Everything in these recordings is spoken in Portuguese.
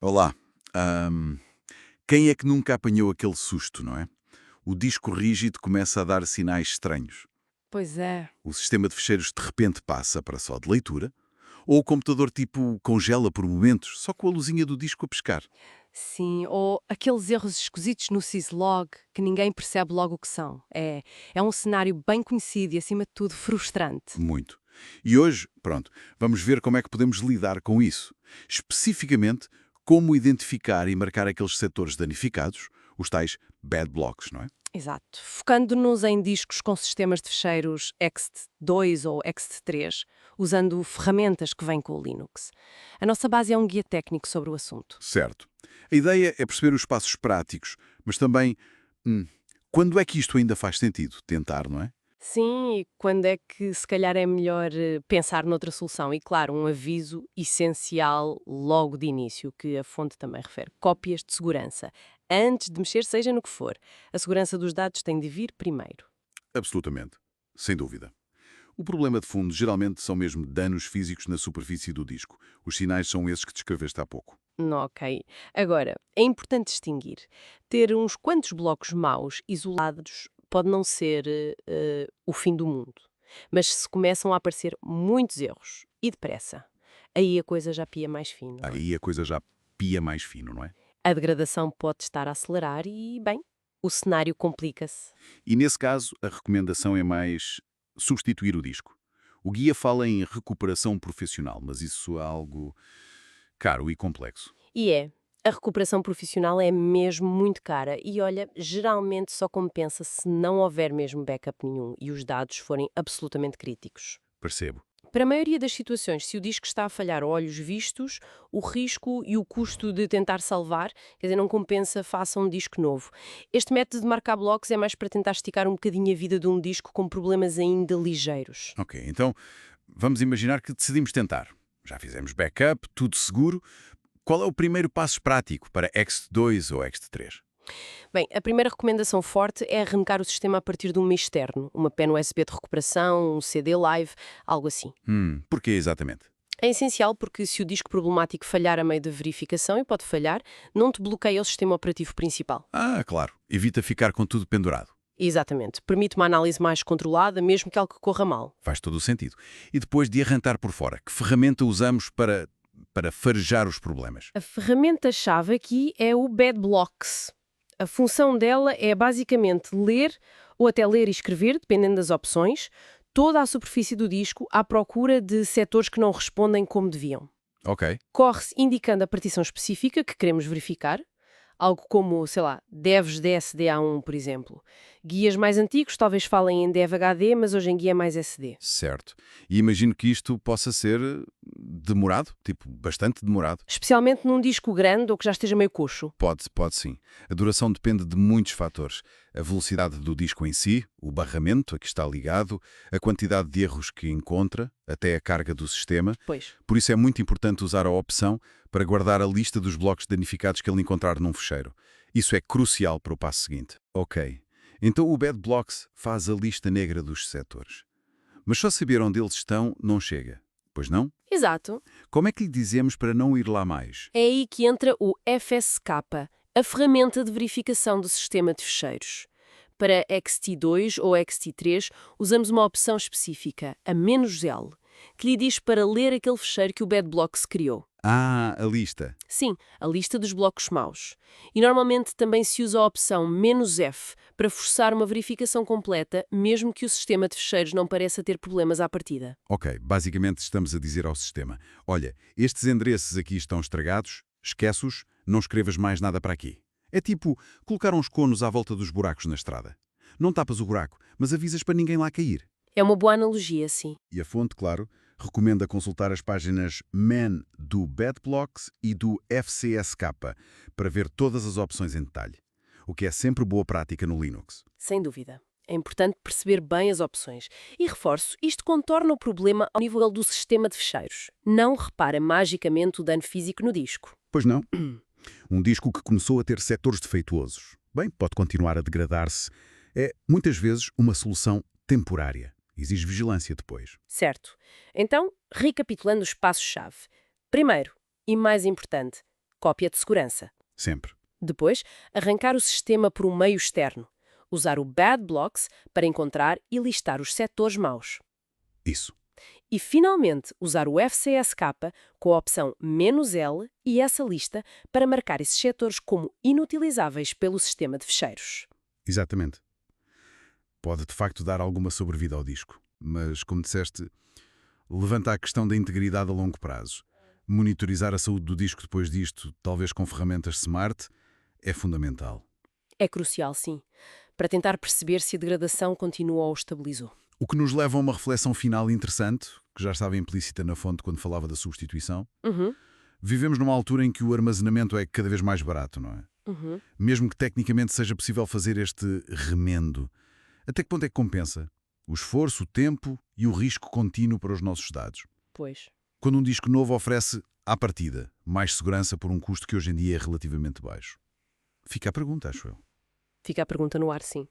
Olá. Ahm, Quem é que nunca apanhou aquele susto, não é? O disco rígido começa a dar sinais estranhos. Pois é. O sistema de fecheiros de repente passa para só de leitura, ou o computador tipo congela por momentos, só com a luzinha do disco a pescar. Sim, ou aqueles erros esquisitos no syslog que ninguém percebe logo o que são. É um cenário bem conhecido e, acima de tudo, frustrante. Muito. E hoje, pronto, vamos ver como é que podemos lidar com isso. Especificamente, como identificar e marcar aqueles setores danificados, os tais bad blocks, não é? Exato. Focando-nos em discos com sistemas de fecheiros ext2 ou ext3, usando ferramentas que vêm com o Linux. A nossa base é um guia técnico sobre o assunto. Certo. A ideia é perceber os passos práticos, mas também, hum, quando é que isto ainda faz sentido? Tentar, não é? Sim, e quando é que se calhar é melhor pensar noutra solução? E claro, um aviso essencial logo de início, que a fonte também refere: cópias de segurança. Antes de mexer, seja no que for. A segurança dos dados tem de vir primeiro. Absolutamente. Sem dúvida. O problema de fundo geralmente são mesmo danos físicos na superfície do disco. Os sinais são esses que descreveste há pouco. Ok. Agora, é importante distinguir. Ter uns quantos blocos maus isolados pode não ser o fim do mundo. Mas se começam a aparecer muitos erros e depressa, aí a coisa já pia mais fino, não é? Aí a coisa já pia mais fino, não é? A degradação pode estar a acelerar e, bem, o cenário complica-se. E nesse caso, a recomendação é mais substituir o disco. O guia fala em recuperação profissional, mas isso é algo caro e complexo. E a recuperação profissional é mesmo muito cara e, olha, geralmente só compensa se não houver mesmo backup nenhum e os dados forem absolutamente críticos. Percebo. Para a maioria das situações, se o disco está a falhar a olhos vistos, o risco e o custo de tentar salvar, quer dizer, não compensa, faça um disco novo. Este método de marcar blocos é mais para tentar esticar um bocadinho a vida de um disco com problemas ainda ligeiros. Ok, então vamos imaginar que decidimos tentar. Já fizemos backup, tudo seguro. Qual é o primeiro passo prático para X2 ou X3? Bem, a primeira recomendação forte é arrancar o sistema a partir de uma externo, uma pen USB de recuperação, um CD live, algo assim. Porquê exatamente? É essencial porque se o disco problemático falhar a meio da verificação, e pode falhar, não te bloqueia o sistema operativo principal. Ah, claro. Evita ficar com tudo pendurado. Exatamente. Permite uma análise mais controlada, mesmo que algo corra mal. Faz todo o sentido. E depois de arrancar por fora, que ferramenta usamos para farejar os problemas? A ferramenta-chave aqui é o Bad Blocks. A função dela é basicamente ler, ou até ler e escrever, dependendo das opções, toda a superfície do disco à procura de setores que não respondem como deviam. Ok. Corre-se indicando a partição específica que queremos verificar, algo como, sei lá, devs DSDA1, por exemplo. Guias mais antigos talvez falem em DevHD, mas hoje em dia é mais SD. Certo. E imagino que isto possa ser demorado, tipo, bastante demorado. Especialmente num disco grande ou que já esteja meio coxo. Pode sim. A duração depende de muitos fatores. A velocidade do disco em si, o barramento a que está ligado, a quantidade de erros que encontra, até a carga do sistema. Pois. Por isso é muito importante usar a opção para guardar a lista dos blocos danificados que ele encontrar num fecheiro. Isso é crucial para o passo seguinte. Ok. Então o Bad Blocks faz a lista negra dos setores. Mas só saber onde eles estão não chega. Pois não? Exato. Como é que lhe dizemos para não ir lá mais? É aí que entra o FSK, a ferramenta de verificação do sistema de fecheiros. Para XT2 ou XT3, usamos uma opção específica, a "-l", que lhe diz para ler aquele fecheiro que o Bad Blocks criou. Ah, a lista. Sim, a lista dos blocos maus. E normalmente também se usa a opção "-f" para forçar uma verificação completa, mesmo que o sistema de fecheiros não pareça ter problemas à partida. Ok, basicamente estamos a dizer ao sistema: olha, estes endereços aqui estão estragados, esquece-os, não escrevas mais nada para aqui. É tipo colocar uns conos à volta dos buracos na estrada. Não tapas o buraco, mas avisas para ninguém lá cair. É uma boa analogia, sim. E a fonte, claro, recomenda consultar as páginas man do BadBlocks e do FCSK para ver todas as opções em detalhe, o que é sempre boa prática no Linux. Sem dúvida. É importante perceber bem as opções. E reforço, isto contorna o problema ao nível do sistema de fecheiros. Não repara magicamente o dano físico no disco. Pois não? Um disco que começou a ter setores defeituosos, bem, pode continuar a degradar-se. É, muitas vezes, uma solução temporária. Exige vigilância depois. Certo. Então, recapitulando os passos-chave. Primeiro, e mais importante, cópia de segurança. Sempre. Depois, arrancar o sistema por um meio externo. Usar o Bad Blocks para encontrar e listar os setores maus. Isso. E, finalmente, usar o FCSK com a opção "-L" e essa lista para marcar esses setores como inutilizáveis pelo sistema de fecheiros. Exatamente. Pode, de facto, dar alguma sobrevida ao disco. Mas, como disseste, levanta a questão da integridade a longo prazo. Monitorizar a saúde do disco depois disto, talvez com ferramentas smart, é fundamental. É crucial, sim, para tentar perceber se a degradação continua ou estabilizou. O que nos leva a uma reflexão final interessante, que já estava implícita na fonte quando falava da substituição. Uhum, Vivemos numa altura em que o armazenamento é cada vez mais barato, não é? uhum. Mesmo que tecnicamente seja possível fazer este remendo. Até que ponto é que compensa? O esforço, o tempo e o risco contínuo para os nossos dados. Pois. Quando um disco novo oferece, à partida, mais segurança por um custo que hoje em dia é relativamente baixo. Fica a pergunta, acho eu. Fica a pergunta no ar, sim.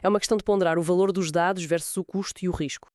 É uma questão de ponderar o valor dos dados versus o custo e o risco.